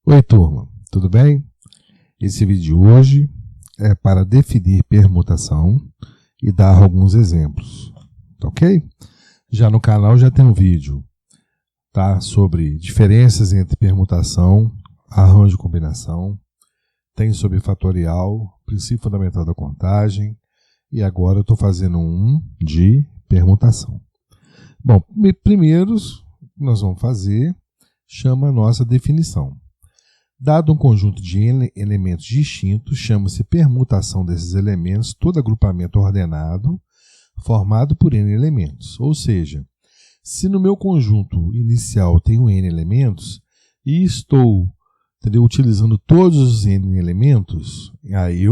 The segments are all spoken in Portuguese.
Oi, turma, tudo bem? Esse vídeo de hoje é para definir permutação e dar alguns exemplos, tá ok? Já no canal já tem um vídeo, tá, sobre diferenças entre permutação, arranjo e combinação, tem sobre fatorial, princípio fundamental da contagem, e agora eu estou fazendo um de permutação. Bom, primeiro nós vamos fazer, chama a nossa definição. Dado um conjunto de elementos distintos, chama-se permutação desses elementos todo agrupamento ordenado formado por n elementos. Ou seja, se no meu conjunto inicial tenho n elementos e estou utilizando todos os n elementos, aí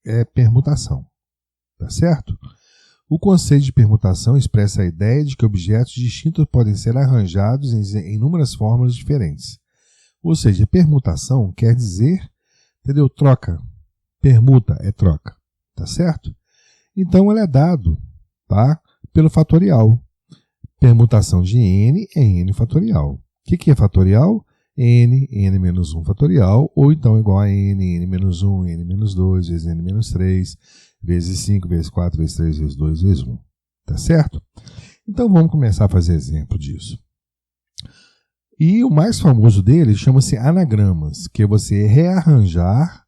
é permutação. Tá certo? O conceito de permutação expressa a ideia de que objetos distintos podem ser arranjados em inúmeras fórmulas diferentes. Ou seja, permutação quer dizer, troca. Permuta é troca, tá certo? Então, ele é dado, tá, pelo fatorial. Permutação de n é n fatorial. O que é fatorial? n menos 1 fatorial, ou então igual a n menos 1, n menos 2, vezes n menos 3, vezes 5, vezes 4, vezes 3, vezes 2, vezes 1. Tá certo? Então, vamos começar a fazer exemplo disso. E o mais famoso dele chama-se anagramas, que é você rearranjar,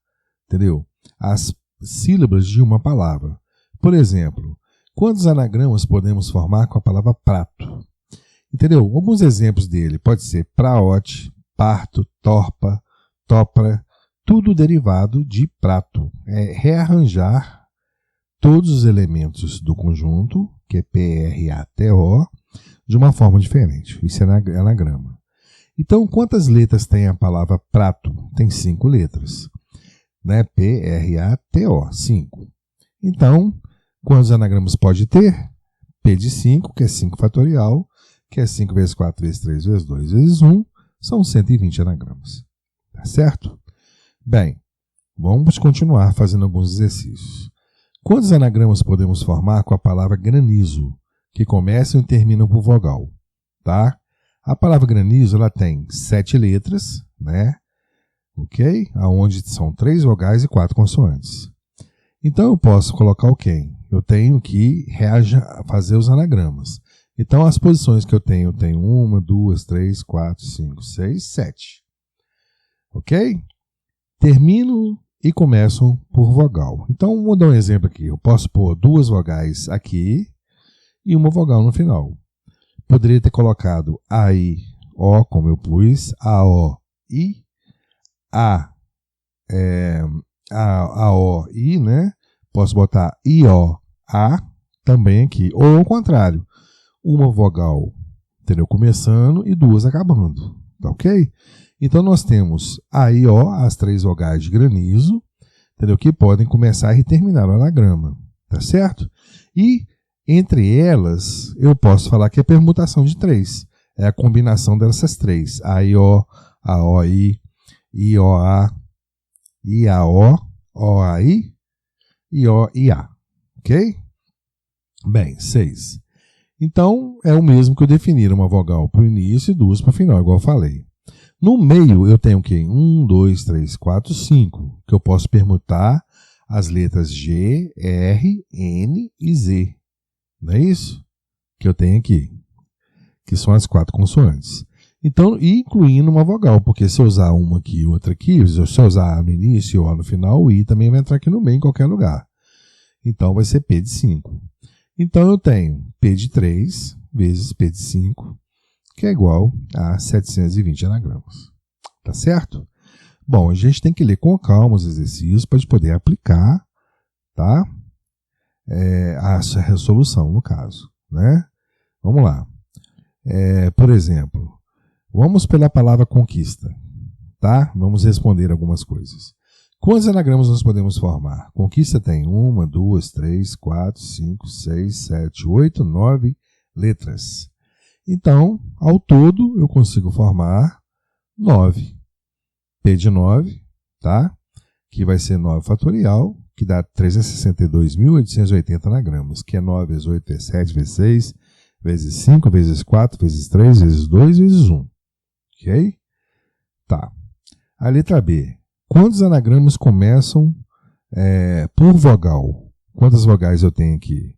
as sílabas de uma palavra. Por exemplo, quantos anagramas podemos formar com a palavra prato? Alguns exemplos dele pode ser praote, parto, torpa, topra, tudo derivado de prato. É rearranjar todos os elementos do conjunto, que é P-R-A-T-O, de uma forma diferente. Isso é anagrama. Então, quantas letras tem a palavra prato? Tem 5 letras. Né? P-R-A-T-O, 5. Então, quantos anagramas pode ter? P de 5, que é 5 fatorial, que é 5 vezes 4 vezes 3 vezes 2 vezes 1, são 120 anagramas. Tá certo? Bem, vamos continuar fazendo alguns exercícios. Quantos anagramas podemos formar com a palavra granizo, que começam e terminam por vogal? Tá? A palavra granizo ela tem 7 letras, né? Ok? Onde são 3 vogais e 4 consoantes. Então eu posso colocar o quê? Eu tenho que fazer os anagramas. Então as posições que eu tenho 1, 2, 3, 4, 5, 6, 7. Ok? Termino e começam por vogal. Então vou dar um exemplo aqui. Eu posso pôr 2 vogais aqui e uma vogal no final. Poderia ter colocado A, I, O, como eu pus, A, O, I, A, O, I, né? Posso botar I, O, A, também aqui. Ou ao contrário, uma vogal, começando e 2 acabando, tá ok? Então nós temos A, I, O, as 3 vogais de granizo, que podem começar e terminar o anagrama, tá certo? E entre elas, eu posso falar que é permutação de 3. É a combinação dessas 3. A-I-O, A-O-I, I-O-A, I-A-O, O-A-I, I-O-I-A. Ok? Bem, 6. Então, é o mesmo que eu definir uma vogal para o início e 2 para o final, igual eu falei. No meio, eu tenho o quê? 1, 2, 3, 4, 5, que eu posso permutar as letras G, R, N e Z. Não é isso? Que eu tenho aqui. Que são as 4 consoantes. Então, incluindo uma vogal. Porque se eu usar uma aqui e outra aqui, se eu usar A no início e O no final, o I também vai entrar aqui no meio em qualquer lugar. Então, vai ser P de 5. Então, eu tenho P de 3 vezes P de 5, que é igual a 720 anagramas. Tá certo? Bom, a gente tem que ler com calma os exercícios para poder aplicar, tá? A resolução, no caso, né? Vamos lá. Por exemplo, vamos pela palavra conquista, tá? Vamos responder algumas coisas. Quantos anagramas nós podemos formar? Conquista tem 1, 2, 3, 4, 5, 6, 7, 8, 9 letras. Então, ao todo, eu consigo formar 9. P de 9, tá? Que vai ser 9 fatorial, que dá 362.880 anagramas, que é 9 vezes 8 vezes 7 vezes 6, vezes 5, vezes 4, vezes 3, vezes 2, vezes 1. Ok? Tá. A letra B. Quantos anagramas começam por vogal? Quantas vogais eu tenho aqui?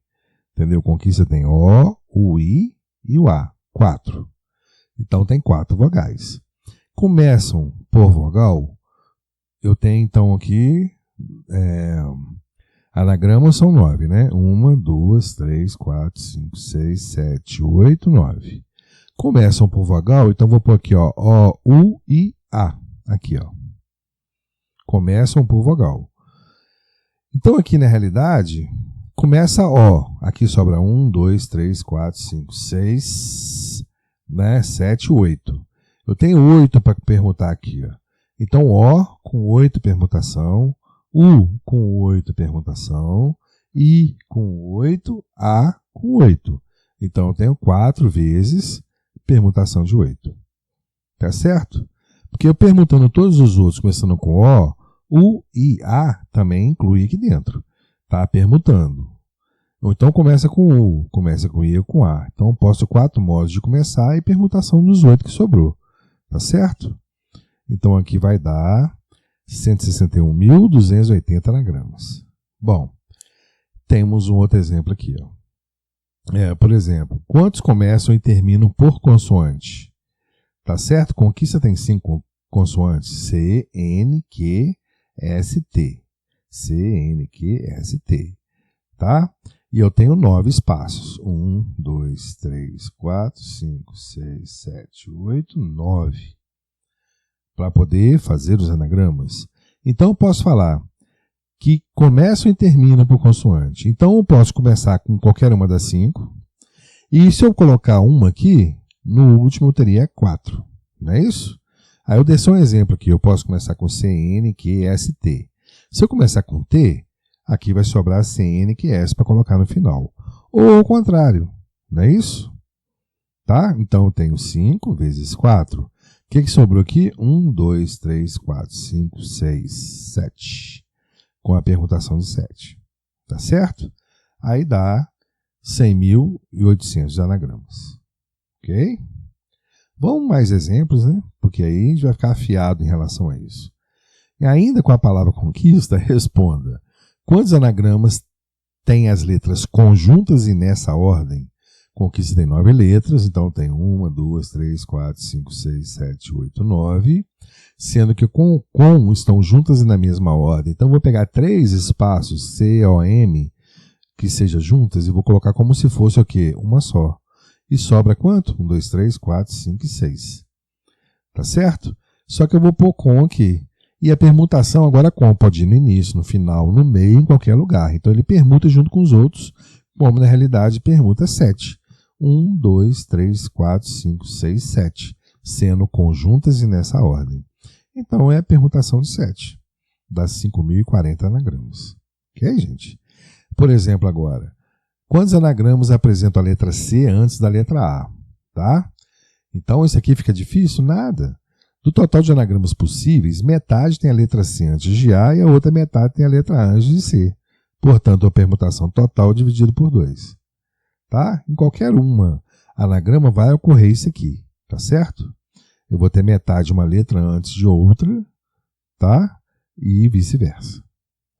Entendeu? Conquista tem O, o I e o A. 4. Então tem 4 vogais. Começam por vogal, eu tenho então aqui, anagramas são 9, né? 1, 2, 3, 4, 5, 6, 7, 8, 9. Começam por vogal, então vou pôr aqui, ó, O, U, I, A. Aqui, ó. Começam por vogal. Então aqui na realidade, começa O. Aqui sobra 1, 2, 3, 4, 5, 6, né? 7, 8. Eu tenho 8 para permutar aqui, ó. Então O com 8 permutação, U com 8 permutação, I com 8, A com 8. Então eu tenho 4 vezes permutação de 8. Tá certo? Porque eu permutando todos os outros, começando com O, U, I, A também inclui aqui dentro. Tá permutando. Ou então começa com U, começa com I ou com A. Então eu posso 4 modos de começar e permutação dos 8 que sobrou. Tá certo? Então aqui vai dar 161.280 anagramas. Bom, temos um outro exemplo aqui, ó. Por exemplo, quantos começam e terminam por consoante? Tá certo? Conquista tem 5 consoantes. C, N, Q, S, T. C, N, Q, S, T. Tá? E eu tenho 9 espaços. 1, 2, 3, 4, 5, 6, 7, 8, 9. Para poder fazer os anagramas. Então eu posso falar que começam e terminam por consoante. Então eu posso começar com qualquer uma das 5. E se eu colocar uma aqui, no último eu teria 4. Não é isso? Aí eu dei só um exemplo aqui. Eu posso começar com C, N, Q, S, T. Se eu começar com T, aqui vai sobrar C, N, Q, S para colocar no final. Ou ao contrário. Não é isso? Tá? Então eu tenho 5 vezes 4. O que sobrou aqui? 1, 2, 3, 4, 5, 6, 7. Com a permutação de 7. Tá certo? Aí dá 100.800 anagramas. Ok? Vamos mais exemplos, né? Porque aí a gente vai ficar afiado em relação a isso. E ainda com a palavra conquista, responda. Quantos anagramas tem as letras conjuntas e nessa ordem? Conquista tem 9 letras, então tem 1, 2, 3, 4, 5, 6, 7, 8, 9. Sendo que com estão juntas e na mesma ordem. Então, eu vou pegar 3 espaços C, O, M, que sejam juntas, e vou colocar como se fosse o quê? Uma só. E sobra quanto? 1, 2, 3, 4, 5 e 6. Tá certo? Só que eu vou pôr com aqui. E a permutação agora com pode ir no início, no final, no meio, em qualquer lugar. Então, ele permuta junto com os outros, como na realidade permuta 7. 1, 2, 3, 4, 5, 6, 7. Sendo conjuntas e nessa ordem. Então, é a permutação de 7. Dá 5.040 anagramas. Ok, gente? Por exemplo, agora. Quantos anagramas apresentam a letra C antes da letra A? Tá? Então, isso aqui fica difícil? Nada. Do total de anagramas possíveis, metade tem a letra C antes de A e a outra metade tem a letra A antes de C. Portanto, a permutação total dividido por 2. Tá? Em qualquer uma anagrama vai ocorrer isso aqui. Tá certo? Eu vou ter metade de uma letra antes de outra, tá? E vice-versa.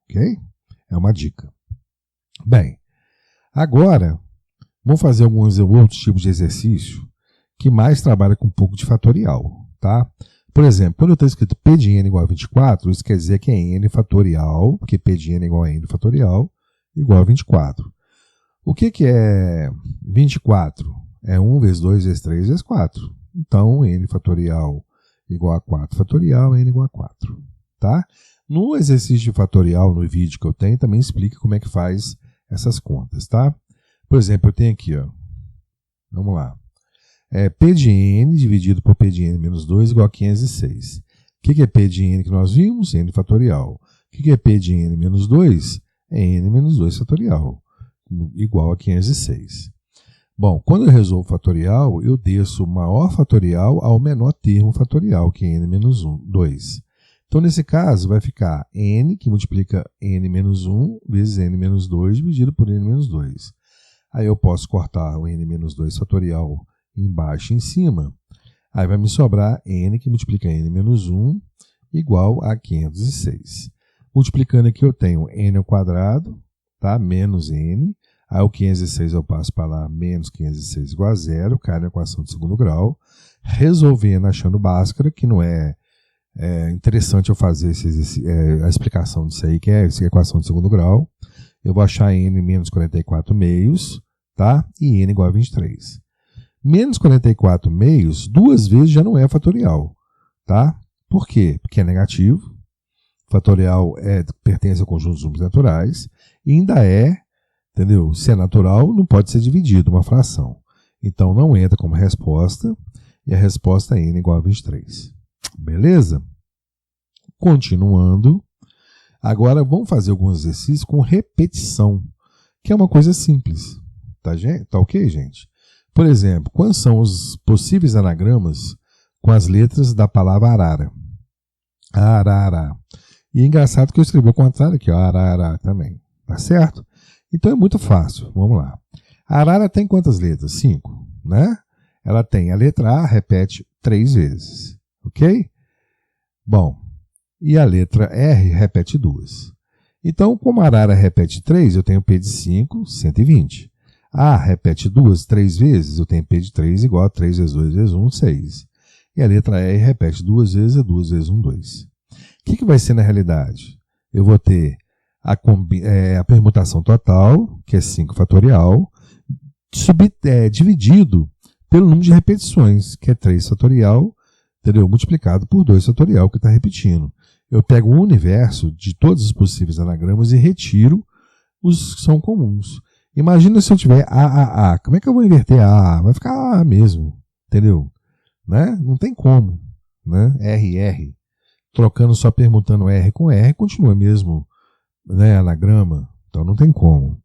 Ok? É uma dica. Bem, agora, vamos fazer alguns outros tipos de exercício que mais trabalha com um pouco de fatorial, tá? Por exemplo, quando eu estou escrito P de n igual a 24, isso quer dizer que é n fatorial, porque P de n igual a n fatorial, igual a 24. O que é 24? É 1 vezes 2 vezes 3 vezes 4. Então, n fatorial igual a 4 fatorial, n igual a 4. Tá? No exercício de fatorial, no vídeo que eu tenho, também explica como é que faz essas contas. Tá? Por exemplo, eu tenho aqui, ó, vamos lá. P de n dividido por P de n menos 2 igual a 506. O que é P de n que nós vimos? N fatorial. O que é P de n menos 2? É n menos 2 fatorial, igual a 506. Bom, quando eu resolvo fatorial, eu desço o maior fatorial ao menor termo fatorial, que é n menos 2. Então, nesse caso, vai ficar n, que multiplica n menos 1, vezes n menos 2, dividido por n menos 2. Aí eu posso cortar o n menos 2 fatorial embaixo e em cima. Aí vai me sobrar n, que multiplica n menos 1, igual a 506. Multiplicando aqui eu tenho n ao quadrado, tá? Menos n. Aí o 506 eu passo para lá, menos 506 igual a zero, cai na equação de segundo grau. Resolvendo, achando Bhaskara, que não é interessante eu fazer a explicação disso aí, que é essa equação de segundo grau. Eu vou achar n menos 44 meios, tá? E n igual a 23. Menos 44 meios, duas vezes já não é fatorial, tá? Por quê? Porque é negativo. Fatorial pertence ao conjunto dos números naturais. E ainda entendeu? Se é natural, não pode ser dividido, uma fração. Então não entra como resposta. E a resposta é n igual a 23. Beleza? Continuando. Agora vamos fazer alguns exercícios com repetição, que é uma coisa simples. Tá ok, gente? Por exemplo, quais são os possíveis anagramas com as letras da palavra arara? Arara. E é engraçado que eu escrevi ao contrário aqui, ó, arara também. Tá certo? Então é muito fácil. Vamos lá. A arara tem quantas letras? 5, né? Ela tem a letra A, repete 3 vezes. Ok? Bom, e a letra R repete 2. Então, como a arara repete 3, eu tenho P de 5, 120. A repete 3 vezes, eu tenho P de 3 igual a 3 vezes 2 vezes 1, 6. E a letra R repete 2 vezes, é 2 vezes 1, 2. O que vai ser na realidade? Eu vou ter a permutação total, que é 5 fatorial, dividido pelo número de repetições, que é 3 fatorial, entendeu? Multiplicado por 2 fatorial, que está repetindo. Eu pego o universo de todos os possíveis anagramas e retiro os que são comuns. Imagina se eu tiver A. Como é que eu vou inverter A? Vai ficar A mesmo, entendeu? Né? Não tem como. Né? R. Trocando, só permutando R com R, continua mesmo, né, anagrama. Então não tem como.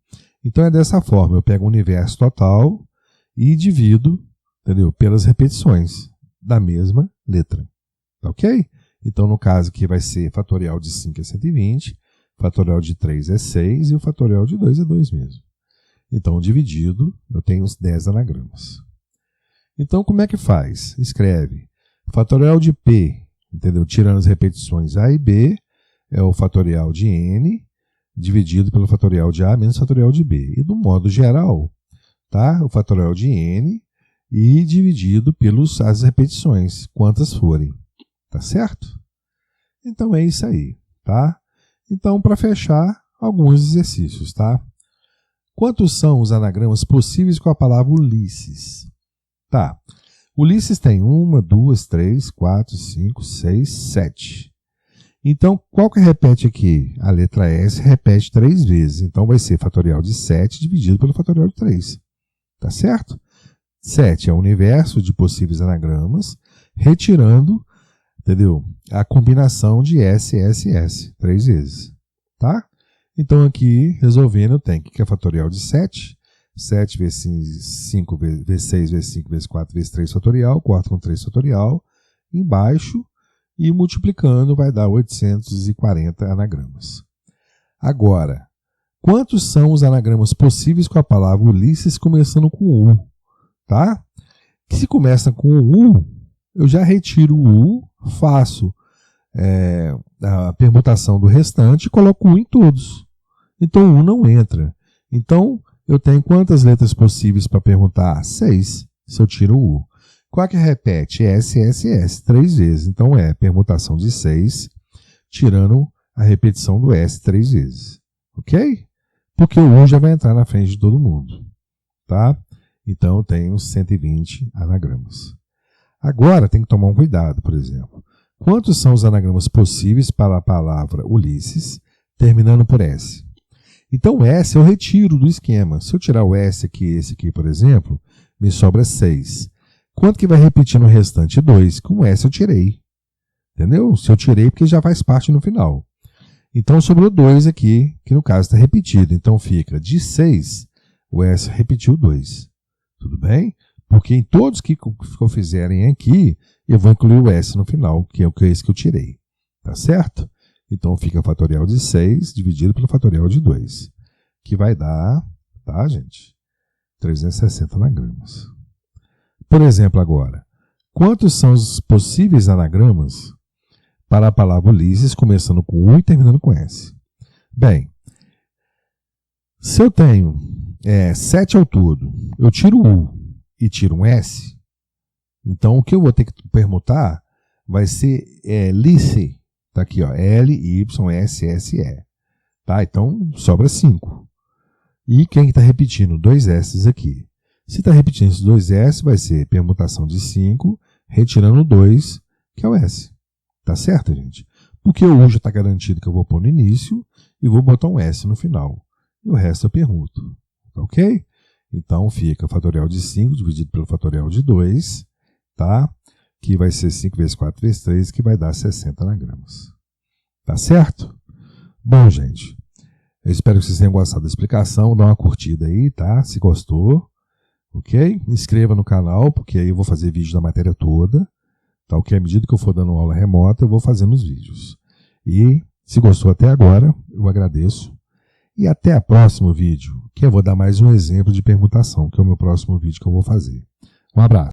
Então é dessa forma. Eu pego o universo total e divido, entendeu? Pelas repetições da mesma letra. Tá ok? Então no caso aqui vai ser fatorial de 5 é 120, fatorial de 3 é 6 e o fatorial de 2 é 2 mesmo. Então, dividido, eu tenho os 10 anagramas. Então, como é que faz? Escreve. Fatorial de P, entendeu? Tirando as repetições A e B, é o fatorial de N, dividido pelo fatorial de A menos fatorial de B. E do modo geral, tá? O fatorial de N e dividido pelas repetições, quantas forem. Tá certo? Então, é isso aí, tá? Então, para fechar, alguns exercícios, tá? Quantos são os anagramas possíveis com a palavra Ulisses? Tá. Ulisses tem 1, 2, 3, 4, 5, 6, 7. Então, qual que repete aqui? A letra S repete 3 vezes. Então, vai ser fatorial de 7 dividido pelo fatorial de 3. Tá certo? 7 é o universo de possíveis anagramas, retirando, entendeu? A combinação de S, S, S. 3 vezes. Tá? Então, aqui, resolvendo, eu tenho que é fatorial de 7. 7 vezes 5, vezes 6, vezes 5, vezes 4, vezes 3 fatorial. Corto com 3 fatorial. Embaixo. E multiplicando vai dar 840 anagramas. Agora, quantos são os anagramas possíveis com a palavra Ulisses começando com U? Tá? Que se começa com U, eu já retiro o U, faço a permutação do restante e coloco U em todos. Então, U não entra. Então, eu tenho quantas letras possíveis para permutar? 6, se eu tiro o U. Qual que repete? S, S, S, 3 vezes. Então, é permutação de 6, tirando a repetição do S 3 vezes. Ok? Porque o U já vai entrar na frente de todo mundo. Tá? Então, eu tenho 120 anagramas. Agora, tem que tomar um cuidado, por exemplo. Quantos são os anagramas possíveis para a palavra Ulisses, terminando por S? Então, S eu retiro do esquema. Se eu tirar o S aqui e esse aqui, por exemplo, me sobra 6. Quanto que vai repetir no restante? 2. Com o S eu tirei. Entendeu? Se eu tirei, porque já faz parte no final. Então, sobrou 2 aqui, que no caso está repetido. Então, fica de 6, o S repetiu 2. Tudo bem? Porque em todos que eu fizerem aqui, eu vou incluir o S no final, que é esse que eu tirei. Tá certo? Então, fica fatorial de 6 dividido pelo fatorial de 2. Que vai dar, tá, gente? 360 anagramas. Por exemplo, agora, quantos são os possíveis anagramas para a palavra Ulisses, começando com U e terminando com S. Bem, se eu tenho 7 ao todo, eu tiro o U e tiro um S, então o que eu vou ter que permutar vai ser Lice. Está aqui, ó, L-Y-S-S-E. Tá? Então, sobra 5. E quem está repetindo? 2 S aqui. Se está repetindo esses 2 S, vai ser permutação de 5, retirando 2, que é o S. Tá certo, gente? Porque o U já está garantido que eu vou pôr no início e vou botar um S no final. E o resto eu permuto. Ok? Então, fica o fatorial de 5 dividido pelo fatorial de 2, tá? Que vai ser 5 vezes 4 vezes 3, que vai dar 60 anagramas. Tá certo? Bom, gente, eu espero que vocês tenham gostado da explicação. Dá uma curtida aí, tá? Se gostou, ok? Inscreva no canal, porque aí eu vou fazer vídeo da matéria toda, tá? Ok? À medida que eu for dando aula remota, eu vou fazendo os vídeos. E, se gostou até agora, eu agradeço. E até o próximo vídeo, que eu vou dar mais um exemplo de permutação, que é o meu próximo vídeo que eu vou fazer. Um abraço.